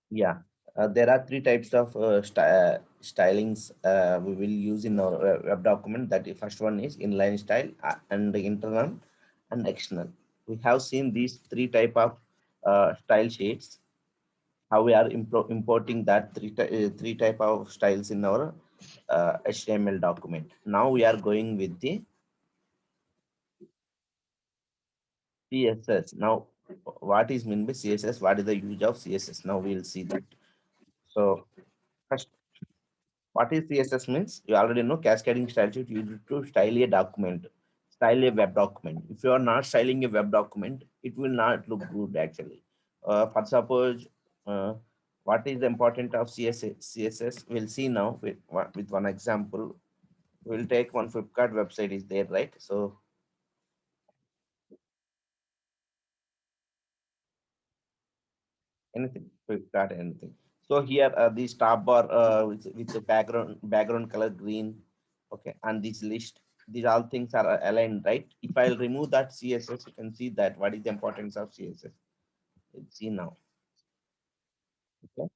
Yeah, there are three types of stylings we will use in our web document. That the first one is inline style and the internal and external. We have seen these three type of style sheets. How we are importing that three type of styles in our HTML document. Now we are going with the CSS. Now, what is meant by CSS? What is the use of CSS? Now we will see that. So first, what is CSS means? You already know cascading style sheet used to style a document, style a web document. If you are not styling a web document, it will not look good actually. For suppose, uh, what is the important of CSS? We'll see now with one example. We'll take one Flipkart website is there, right? So anything, Flipkart, anything. So here the top bar with the background color green, okay, and this list, these all things are aligned, right? If I'll remove that CSS, you can see that what is the importance of CSS. Let's see now. Okay,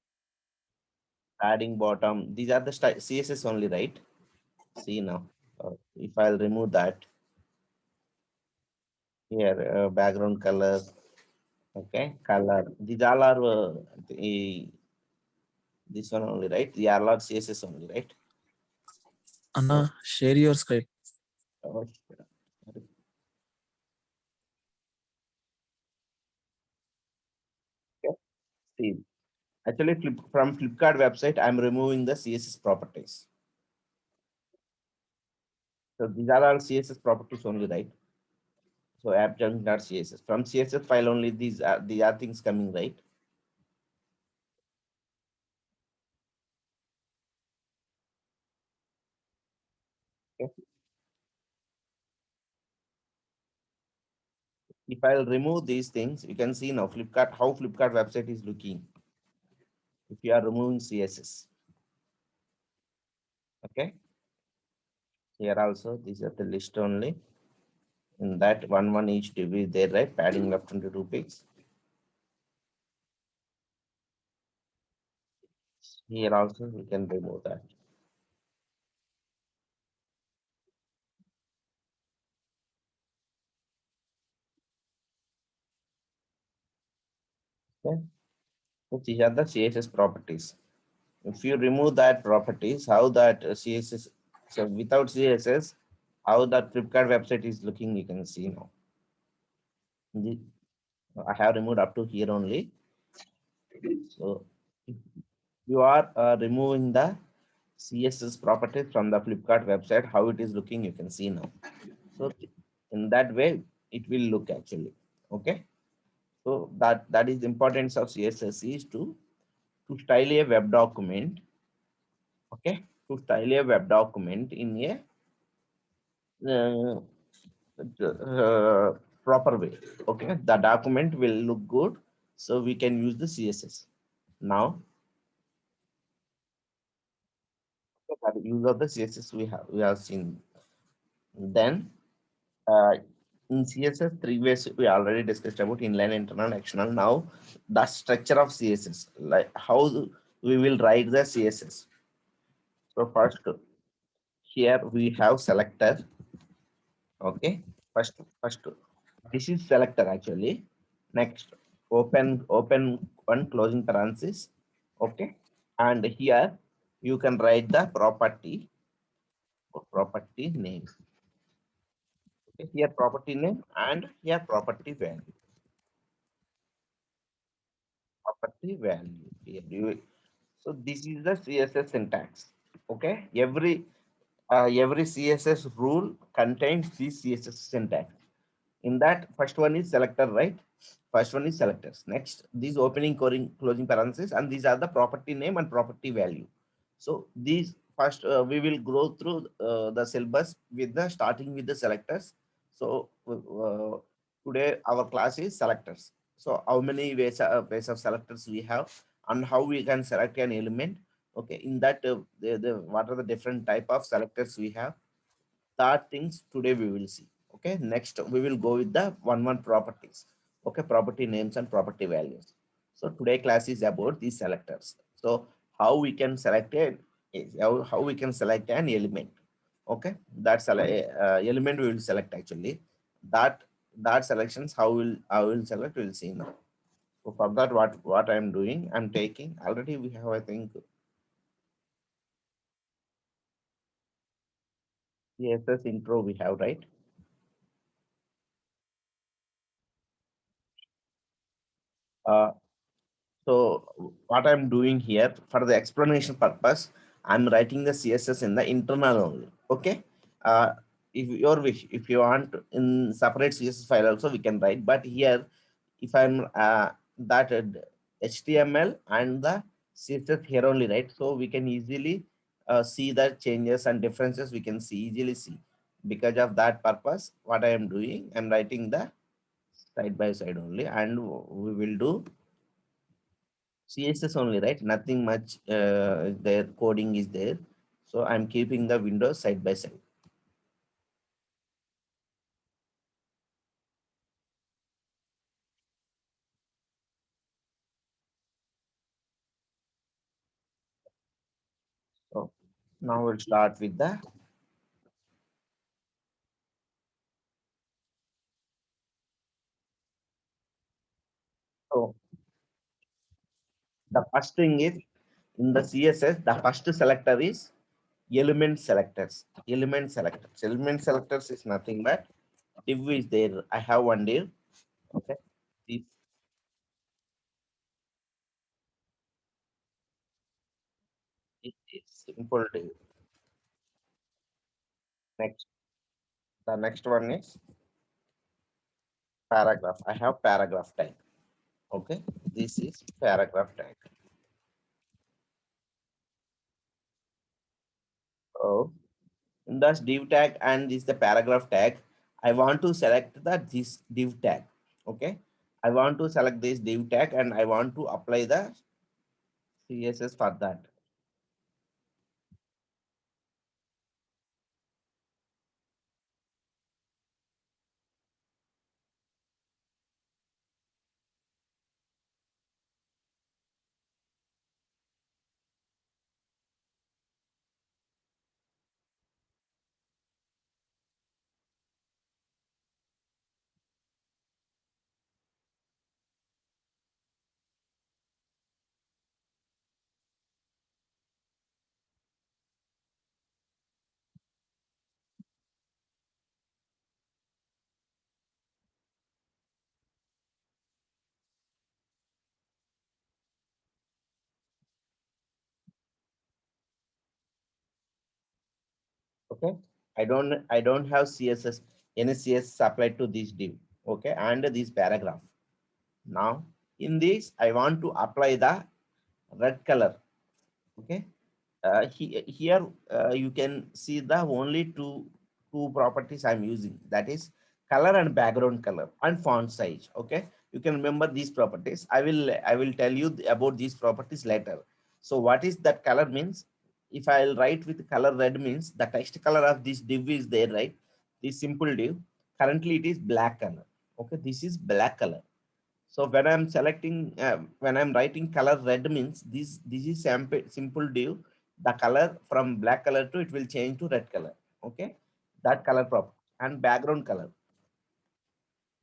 adding bottom, these are the CSS only, right? See now. If I'll remove that here, background color, okay, color. These all are this one only, right? They are all CSS only, right? So Anna, share your screen. uh, okay. See, actually, from Flipkart website, I'm removing the CSS properties. So these are all CSS properties only, right? So app.css. From CSS file only, these are things coming, right? Okay. If I'll remove these things, you can see now Flipkart how Flipkart website is looking. If you are removing CSS, okay. Here also, these are the list only. In that one each to be there, right? Padding left 22 pics. Here also we can remove that. Okay. So these are the CSS properties. If you remove that properties, how that CSS, so without CSS, how that Flipkart website is looking, you can see now. The- I have removed up to here only. So if you are removing the CSS properties from the Flipkart website, how it is looking, you can see now. So in that way, it will look actually. Okay. So that is the importance of CSS is to style a web document. Okay, to style a web document in a uh, proper way. Okay, the document will look good, so we can use the CSS. Now, the use of the CSS we have seen. Then in CSS, three ways we already discussed about inline, internal, external. Now, the structure of CSS, like how we will write the CSS. So first, here we have selector. Okay, first this is selector actually. Next, open one closing parenthesis. Okay, and here you can write the property name. Okay, here property name and here property value. Here so this is the CSS syntax. Okay, every CSS rule contains this CSS syntax. In that, first one is selector, right? First one is selectors. Next, these opening, closing parentheses, and these are the property name and property value. So these first we will go through the syllabus with the starting with the selectors. So today our class is selectors. So how many ways of selectors we have and how we can select an element. Okay, in that what are the different type of selectors we have, that things today we will see. Okay, next we will go with the one properties. Okay, property names and property values. So today class is about these selectors. So how we can select it is how we can select an element. Okay, that's element we will select actually. That that selections how will I will select we'll see now. So for that what I'm doing, I'm taking already we have I think CSS intro we have, right? Uh, So what I'm doing here for the explanation purpose, I'm writing the CSS in the internal only. Okay. Uh, if your wish, if you want in separate CSS file also we can write. But here, if I'm that HTML and the CSS here only, right? So we can easily see the changes and differences. We can easily see. Because of that purpose, what I am doing, I'm writing the side by side only, and we will do CSS only, right? Nothing much their coding is there. So I'm keeping the windows side by side. So now we'll start with the, so the first thing is in the CSS, the first selector is element selectors. Element selectors. Element selectors is nothing but div is there. I have one div. Okay. This is simple div. Next, the next one is paragraph. I have paragraph tag. Okay. This is paragraph tag. Oh. In this div tag and this the paragraph tag, I want to select the this div tag. Okay. I want to select this div tag and I want to apply the CSS for that. Okay. I don't have CSS, any CSS applied to this div. Okay. And this paragraph. Now in this, I want to apply the red color. Okay. Here you can see the only two properties I'm using, that is color and background color and font size. Okay, you can remember these properties. I will tell you about these properties later. So what is that color means? If I'll write with color red means the text color of this div is there, right? This simple div, currently it is black color. Okay, this is black color. So when I'm selecting, when I'm writing color red means this is simple div. The color from black color to it will change to red color. Okay, that color prop and background color.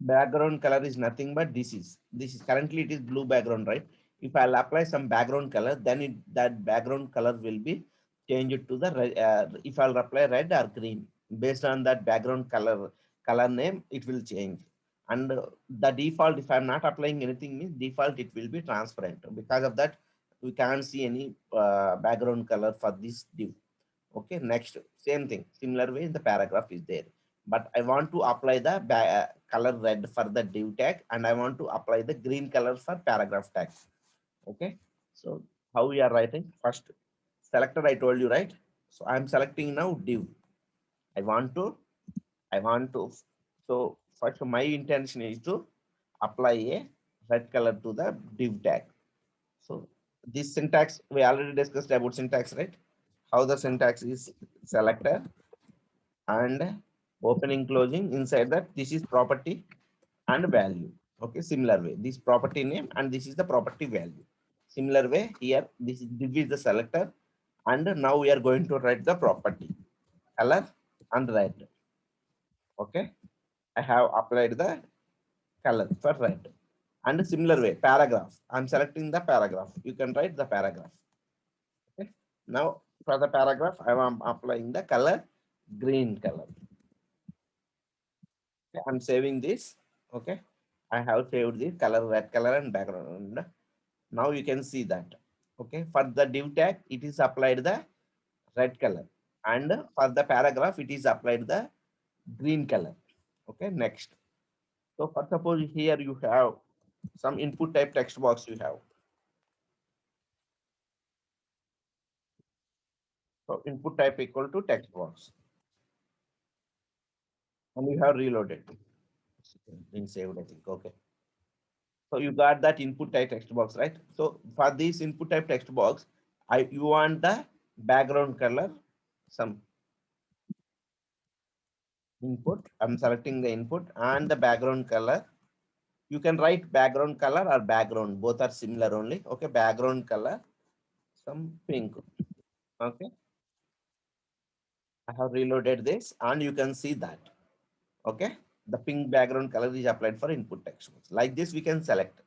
Background color is nothing but this is currently it is blue background, right? If I'll apply some background color, then that background color will be changed to the red. If I'll apply red or green based on that background color name, it will change. And the default, if I'm not applying anything, means default it will be transparent. Because of that, we can't see any background color for this div. Okay, next, same thing, similar way in the paragraph is there. But I want to apply the color red for the div tag and I want to apply the green color for paragraph tag. Okay, so how we are writing? First, selector I told you, right? So I'm selecting now div. I want to, I want to, so first my intention is to apply a red color to the div tag. So this syntax, we already discussed about syntax, right? How the syntax is selector and opening closing inside that this is property and value. Okay, similar way. This property name and this is the property value. Similar way here, this is the selector, and now we are going to write the property color and red. Okay, I have applied the color for red. And similar way, paragraph. I'm selecting the paragraph. You can write the paragraph. Okay. Now for the paragraph, I am applying the color green color. Okay. I'm saving this. Okay. I have saved the color red color and background. Now you can see that. Okay. For the div tag, it is applied the red color. And for the paragraph, it is applied the green color. Okay. Next. So for suppose here you have some input type text box you have. So input type equal to text box. And you have reloaded. Been saved, I think. Okay. So you got that input type text box, right? So for this input type text box, you want the background color, some input. I'm selecting the input and the background color. You can write background color or background. Both are similar only. Okay, background color, some pink. Okay, I have reloaded this and you can see that. Okay, the pink background color is applied for input text box. Like this, we can select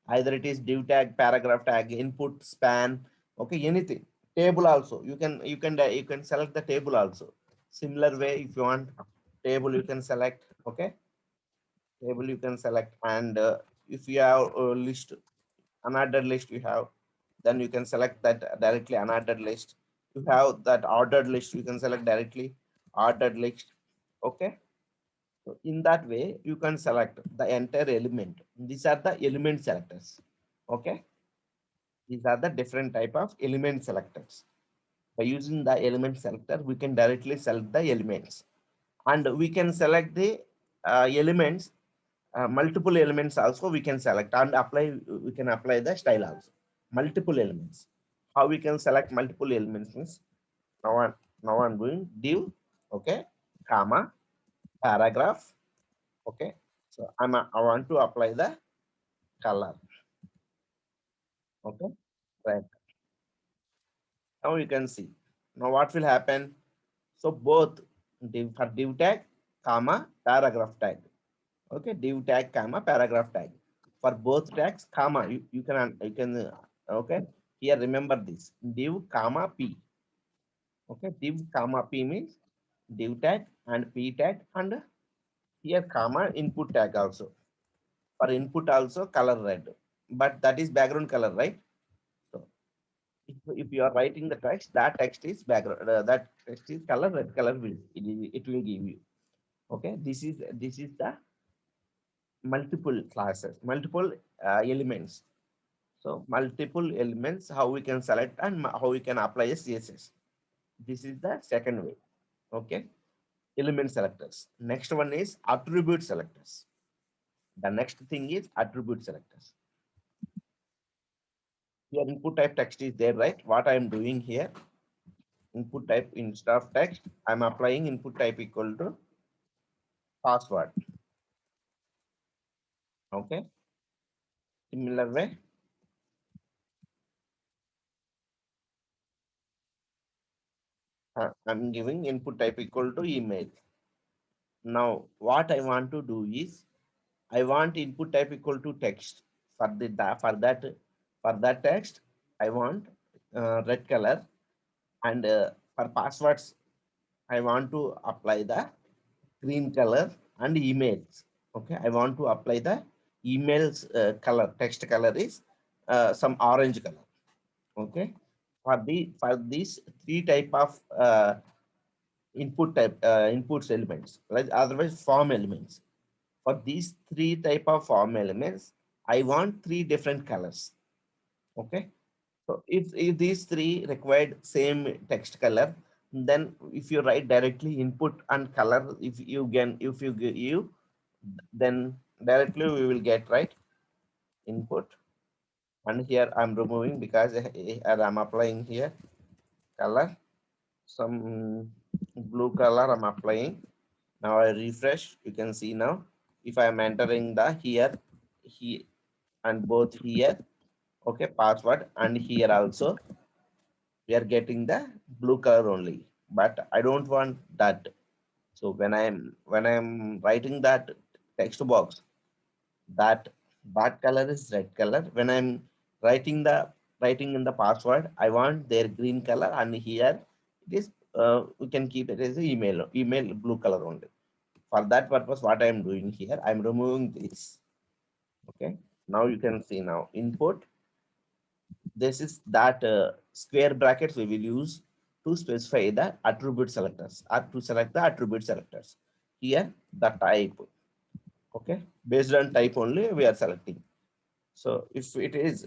either it is div tag, paragraph tag, input, span. Okay, anything. Table also. You can select the table also. Similar way, if you want table, you can select. Okay, table you can select, and if you have a list, unordered list you have, then you can select that directly unordered list. You have that ordered list, you can select directly ordered list. Okay, so in that way you can select the entire element. These are the element selectors. Okay, these are the different type of element selectors. By using the element selector, we can directly select the elements, and we can select the elements, multiple elements also we can select and apply. We can apply the style also. Multiple elements. How we can select multiple elements means, now I'm doing div, okay, comma, paragraph, okay. So I want to apply the color, okay, right. Now you can see. Now what will happen? So both div for div tag, comma, paragraph tag. Okay, div tag, comma, paragraph tag. For both tags, comma, okay. Here remember this. Div, comma, p. Okay, div, comma, p means div tag and p tag, and here comma input tag also. For input also color red. But that is background color, right? So if you are writing the text, that text is background, that text is color red color will it will give you. Okay, this is the multiple classes, multiple elements. So multiple elements, how we can select and how we can apply a CSS. This is the second way. Okay, element selectors. Next one is attribute selectors. The next thing is attribute selectors. Here input type text is there, right? What I am doing here, input type instead of text, I'm applying input type equal to password. Okay, similar way. I'm giving input type equal to email. Now, what I want to do is I want input type equal to text. For that text, I want red color, and for passwords, I want to apply the green color, and emails. Okay, I want to apply the emails color. Text color is some orange color. Okay, for these three type of inputs elements, like otherwise form elements. For these three type of form elements, I want three different colors. Okay. So if these three required same text color, then if you write directly input and color, if you give you, then directly we will get right input. And here I'm removing because I'm applying here color, some blue color I'm applying. Now I refresh, you can see now if I am entering the he and both here. Okay, password, and here also we are getting the blue color only, but I don't want that. So when I'm writing that text box, that that color is red color. When I'm writing the writing in the password, I want their green color, and here it is, we can keep it as a email blue color only. For that purpose, what I am doing here, I'm removing this. Okay, now you can see now input. This is that square brackets we will use to specify the attribute selectors or to select the attribute selectors. Here the type. Okay, based on type only we are selecting. So if it is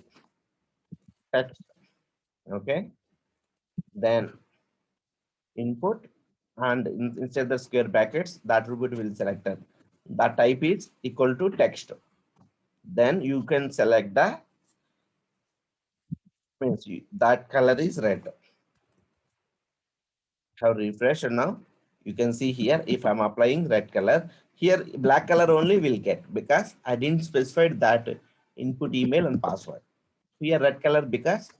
text, okay, then input, and instead the square brackets, the attribute will select it. The type is equal to text. Then you can select the means that color is red. Have refresh now. You can see here if I'm applying red color, here black color only will get because I didn't specify that input email and password. Here red color because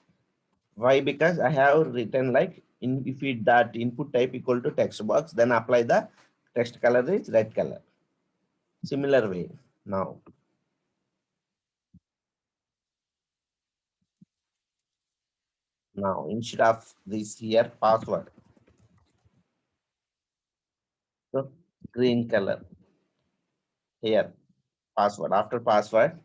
why? Because I have written like if it that input type equal to text box, then apply the text color is red color. Similar way now instead of this here password, so green color here password. After password,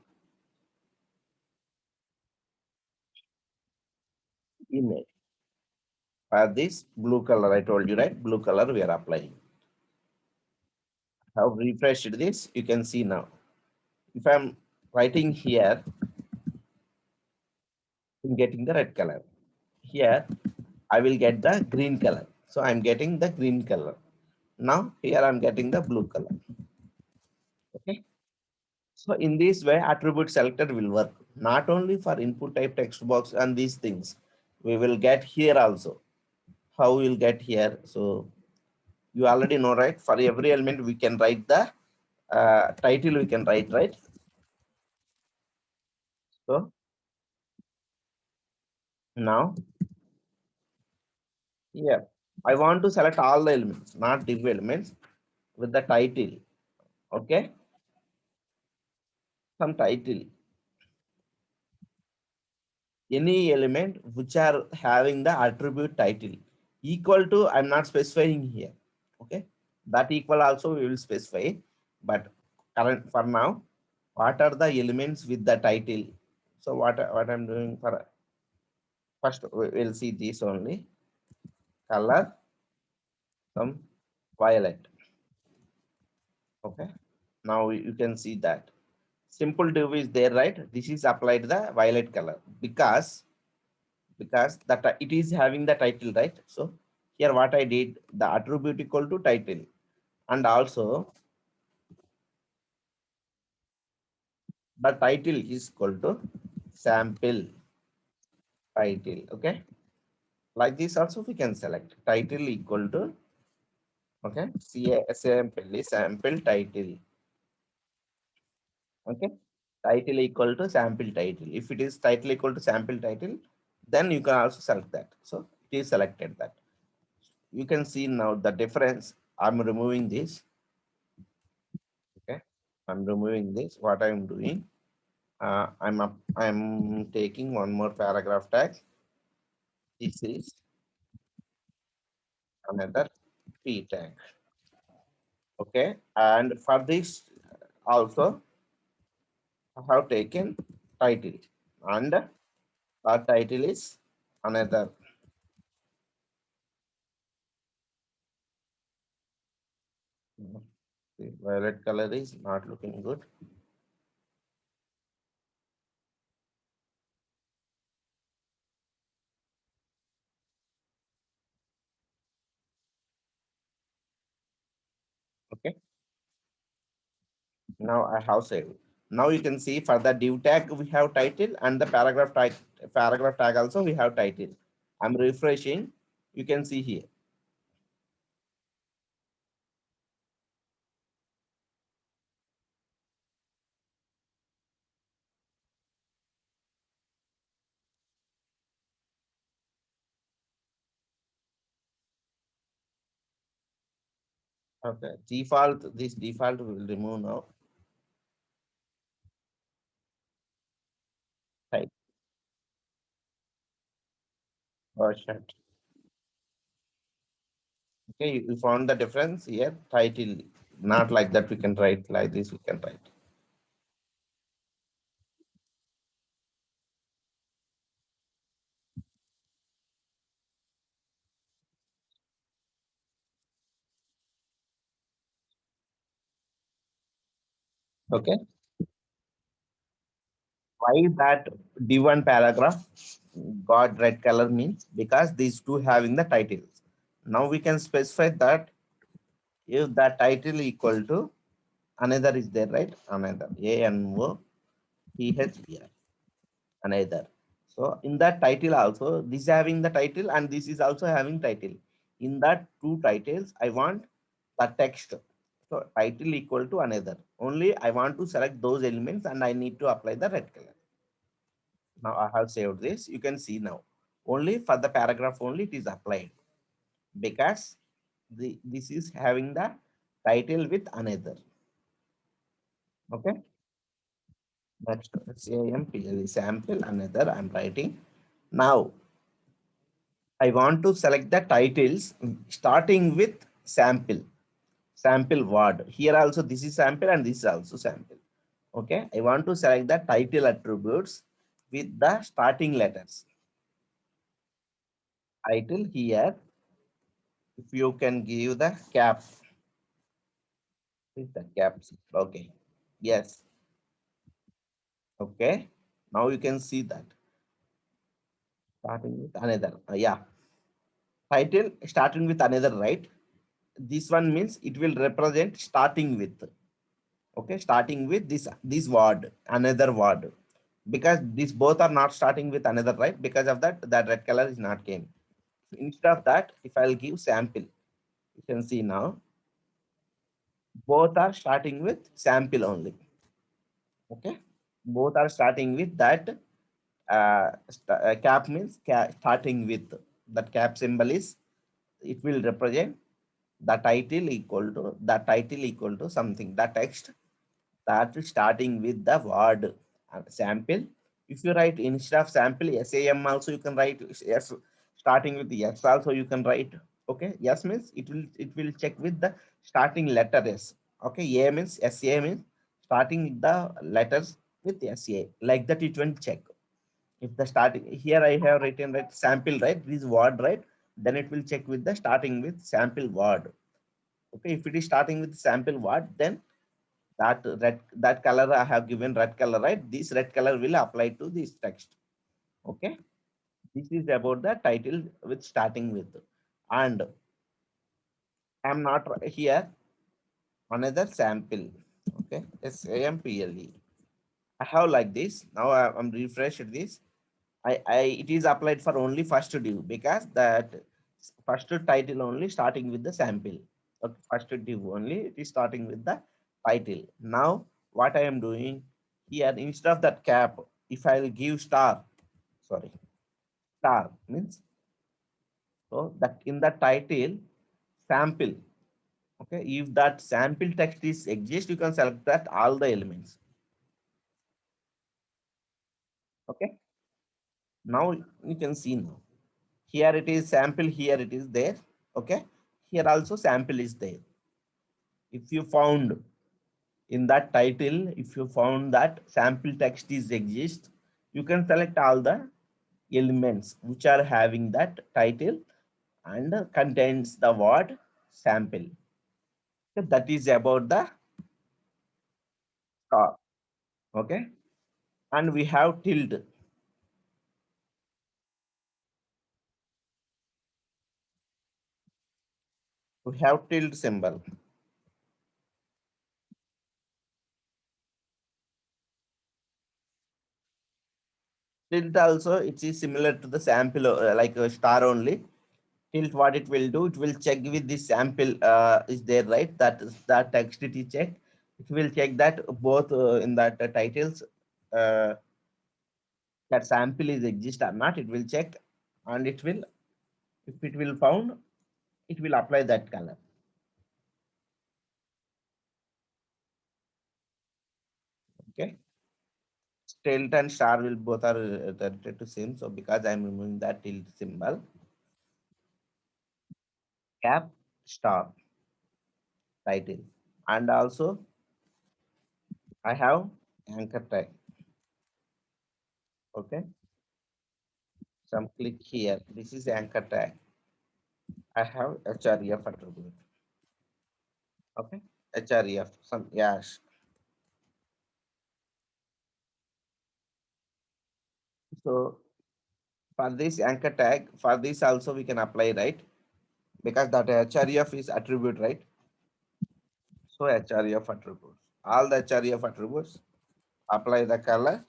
email. For this blue color, I told you right, blue color we are applying. Have refreshed this, you can see now. If I'm writing here, I'm getting the red color. Here, I will get the green color. So I'm getting the green color. Now here I'm getting the blue color. Okay. So in this way, attribute selector will work not only for input type text box and these things. We will get here also. How we'll get here? So you already know, right? For every element, we can write the title. We can write, right? So now, yeah, I want to select all the elements, not div elements, with the title. Okay, some title, any element which are having the attribute title equal to, I'm not specifying here. Okay, that equal also we will specify, but current for now, what are the elements with the title? So what I'm doing for first, we'll see this only color, some violet. Okay, now you can see that simple div is there, right? This is applied the violet color because that it is having the title, right? So here what I did, the attribute equal to title, and also the title is equal to sample title. Okay, like this also we can select title equal to, okay, sample is sample title. Okay, title equal to sample title. If it is title equal to sample title, then you can also select that. So it is selected that. You can see now the difference. I'm removing this. Okay, I'm removing this. What I'm doing, I'm taking one more paragraph tag. This is another p tag. Okay, and for this also I have taken title, and our title is another. The violet color is not looking good. Okay, now I have saved. Now you can see for the div tag we have title, and the paragraph tag also we have title. I'm refreshing. You can see here. Okay, default, this default will remove now. Type version. Okay, you found the difference here. Title, not like that. We can write like this. We can write. Okay, why that D1 paragraph got red color means because these two having the titles. Now we can specify that if the title equal to another is there, right? Another ANOTHER, another. So in that title also, this having the title and this is also having title. In that two titles, I want the text. So title equal to another. Only I want to select those elements and I need to apply the red color. Now I have saved this. You can see now. Only for the paragraph only it is applied because this is having the title with another. Okay. Next SAMPL sample another I'm writing. Now I want to select the titles starting with sample word. Here also this is sample and this is also sample. Okay. I want to select the title attributes with the starting letters. Title here, if you can give the cap, is the caps. Okay. Yes. Okay. Now you can see that starting with another. Yeah. Title starting with another, right? This one means it will represent starting with. Okay, starting with this word, another word, because these both are not starting with another, right? Because of that, that red color is not came. Instead of that, if I'll give sample, you can see now both are starting with sample only. Okay, both are starting with that cap means starting with that cap symbol is, it will represent the title equal to something, the text that is starting with the word sample. If you write instead of sample SAM also you can write yes, starting with the S also you can write. Okay, yes means it will check with the starting letter S. Okay, A means SA means starting with the letters with SA, like that it will check. If the starting here I have written right sample, right, this word, right, then it will check with the starting with sample word. Okay, if it is starting with sample word, then that color I have given red color, right? This red color will apply to this text. Okay, this is about the title with starting with, and I'm not here another sample. Okay, SAMPLE. I have like this. Now I'm refreshed this. I it is applied for only first div because that first title only starting with the sample. Okay, first div only it is starting with the title. Now what I am doing here, instead of that cap, if I'll give star, sorry, star means, so that in the title sample. Okay, if that sample text is exist, you can select that all the elements. Okay, now you can see now. Here it is sample, here it is there. Okay, here also sample is there. If you found in that title, if you found that sample text is exist, you can select all the elements which are having that title and contains the word sample. So that is about the star. Okay, and we have tilde. We have tilde symbol. Tilt also it is similar to the sample, like a star only. Tilt, what it will do, it will check with the sample is there, right? That is that text it is check. It will check that both in that titles uh, that sample is exist or not. It will check, and it will, if it will found, it will apply that color. Tilt and star will both are related to same. So because I'm removing that tilt symbol, cap star title, and also I have anchor tag. Okay, some click here. This is anchor tag. I have href attribute. Okay, href some yash. So for this anchor tag, for this also we can apply, right? Because that href is attribute, right? So href attributes. All the href attributes apply the color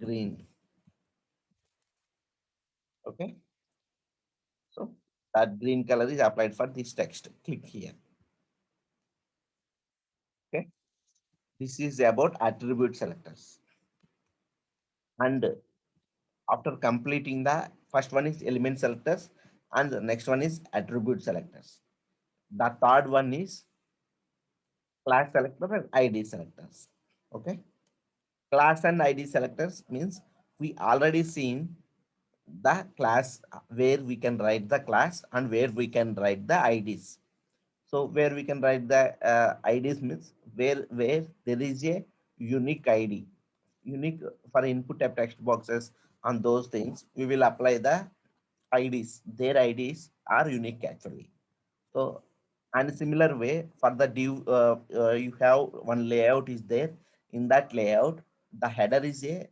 green. Okay. So that green color is applied for this text. Click here. Okay. This is about attribute selectors. And after completing the first one is element selectors and the next one is attribute selectors. The third one is class selector and ID selectors. Okay. Class and ID selectors means we already seen the class where we can write the class and where we can write the IDs. So where we can write the IDs means where there is a unique ID, unique for input type text boxes on those things, we will apply the IDs. Their IDs are unique actually. So and similar way for the div, you have one layout is there. In that layout, the header is a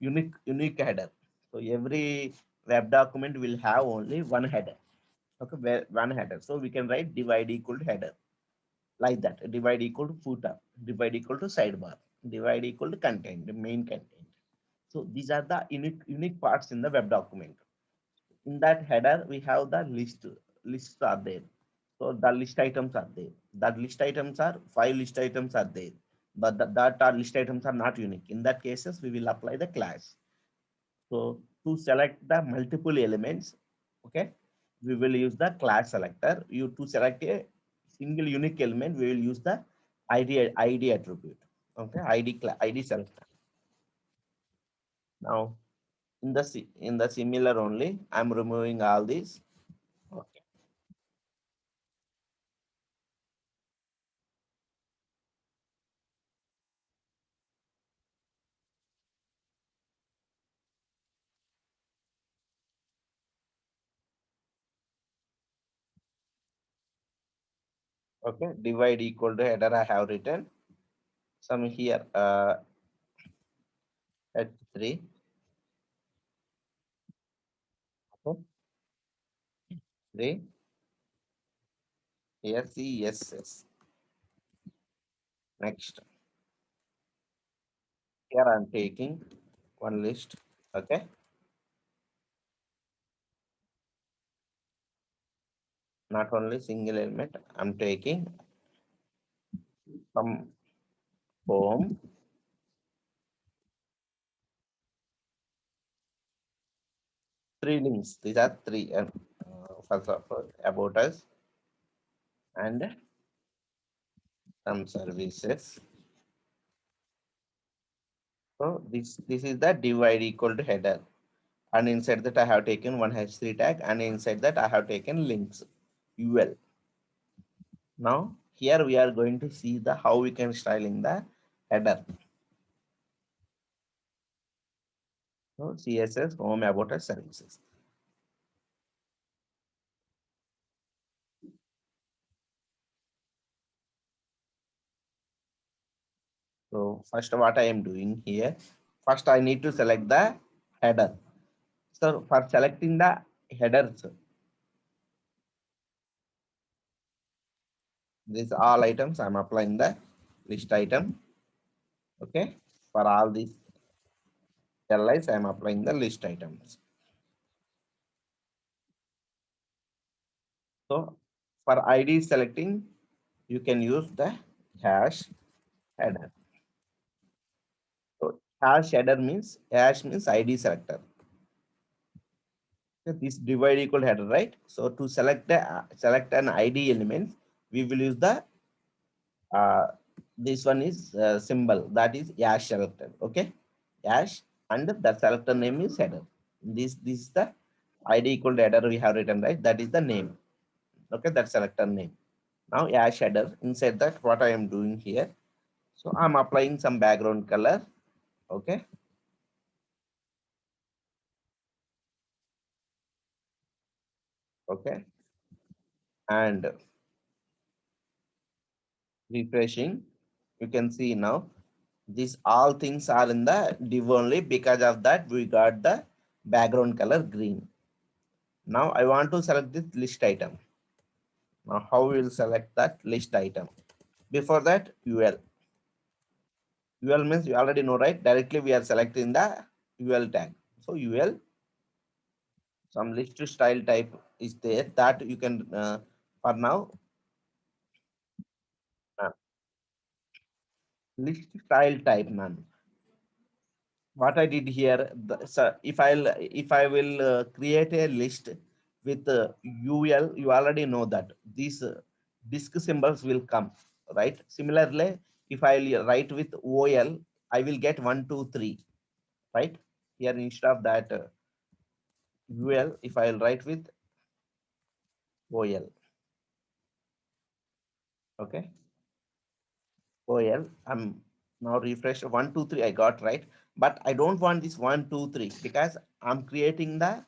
unique header. So every web document will have only one header. Okay, one header. So we can write divide equal to header like that. Divide equal to footer, divide equal to sidebar, divide equal to content, the main content. So these are the unique parts in the web document. In that header, we have the lists are there. So the list items are there. That list items are five list items are there. But that are list items are not unique. In that cases, we will apply the class. So to select the multiple elements, okay, we will use the class selector. You to select a single unique element, we will use the ID attribute. Okay, ID selector. Now in the in the similar only, I'm removing all these. Okay, okay. Divide equal to header. I have written some here at three. Okay, three. Yes, yes, yes. Next, here I'm taking one list. Okay, not only single element. I'm taking from home, three links. These are three. First of all, about us and some services. So this is the divide equal to header. And inside that I have taken one h3 tag, and inside that I have taken links UL. Now here we are going to see the how we can style in the header. So CSS home about us services. So first what I am doing here, first I need to select the header. So for selecting the headers, these all items I'm applying the list item. Okay. For all these LIs, I'm applying the list items. So for ID selecting, you can use the hash header. So hash means ID selector. So this divide equal header, right? So to select the select an ID element, we will use the this one is symbol that is hash selector. Okay. hash, and the selector name is header. This is the id equal to header we have written, right? That is the name. Okay, that selector name. Now hash header, inside that what I am doing here. So I'm applying some background color. Okay. Okay. And refreshing, you can see now these all things are in the div only. Because of that we got the background color green. Now I want to select this list item. Now how we will select that list item? Before that, ul means you already know, right? Directly we are selecting the ul tag. So ul, some list style type is there that you can for now uh, list style type none. What I did here, so if I will create a list with UL, you already know that these disk symbols will come, right? Similarly, if I write with OL, I will get 1, 2, 3, right? Here instead of that UL, if I will write with OL, okay, OL, I'm now refresh 1, 2, 3. I got right, but I don't want this 1, 2, 3 because I'm creating the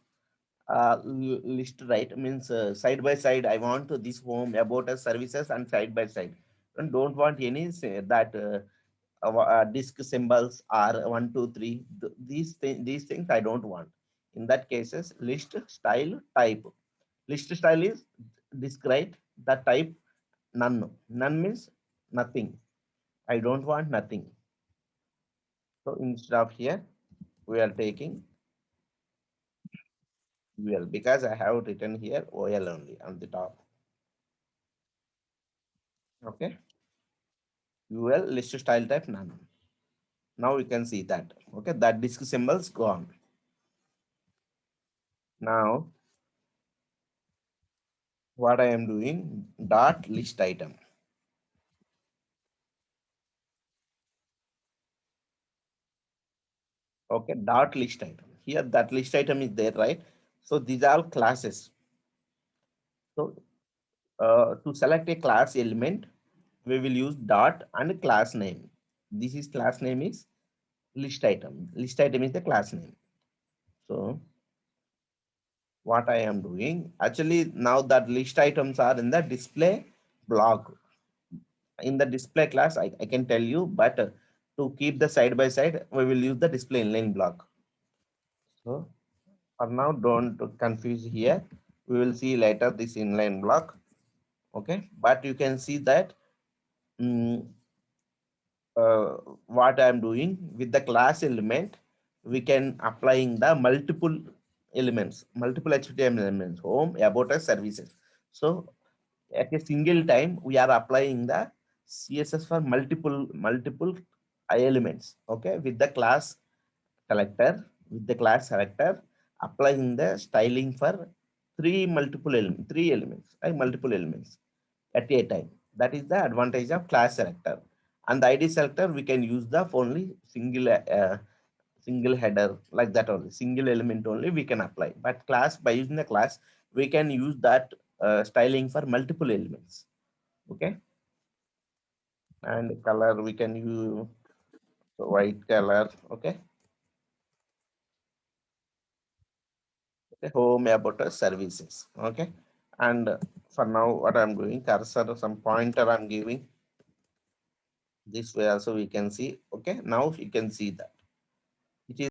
list, right? Means side by side I want this home, about us, services, and side by side, and don't want any say that disk symbols are 1, 2, 3. These things I don't want. In that cases, list style type, list style is disk, right? The type none means nothing. I don't want nothing. So instead of here we are taking ul because I have written here ol only on the top. Okay, ul list style type none. Now you can see that. Okay, that disk symbols gone. Now what I am doing, dot list item. Okay, dot list item. Here that list item is there, right? So these are classes. So to select a class element, we will use dot and class name. This is class name is list item. List item is the class name. So what I am doing, actually now that list items are in the display block. In the display class, I can tell you, but to keep the side by side, we will use the display inline block. So for now, don't confuse here. We will see later this inline block. Okay, but you can see that mm, uh, what I'm doing with the class element, we can applying the multiple HTML elements, home, about us, services. So at a single time, we are applying the CSS for multiple elements. Okay, with the class selector, applying the styling for three elements, like multiple elements at a time. That is the advantage of class selector. And the ID selector, we can use the only single header, like that only, single element only we can apply. But class, by using the class, we can use that styling for multiple elements. Okay, and color we can use white color. Okay, home, about us, services. Okay, and for now what I'm doing, cursor, some pointer I'm giving this way also we can see. Okay, now you can see that it is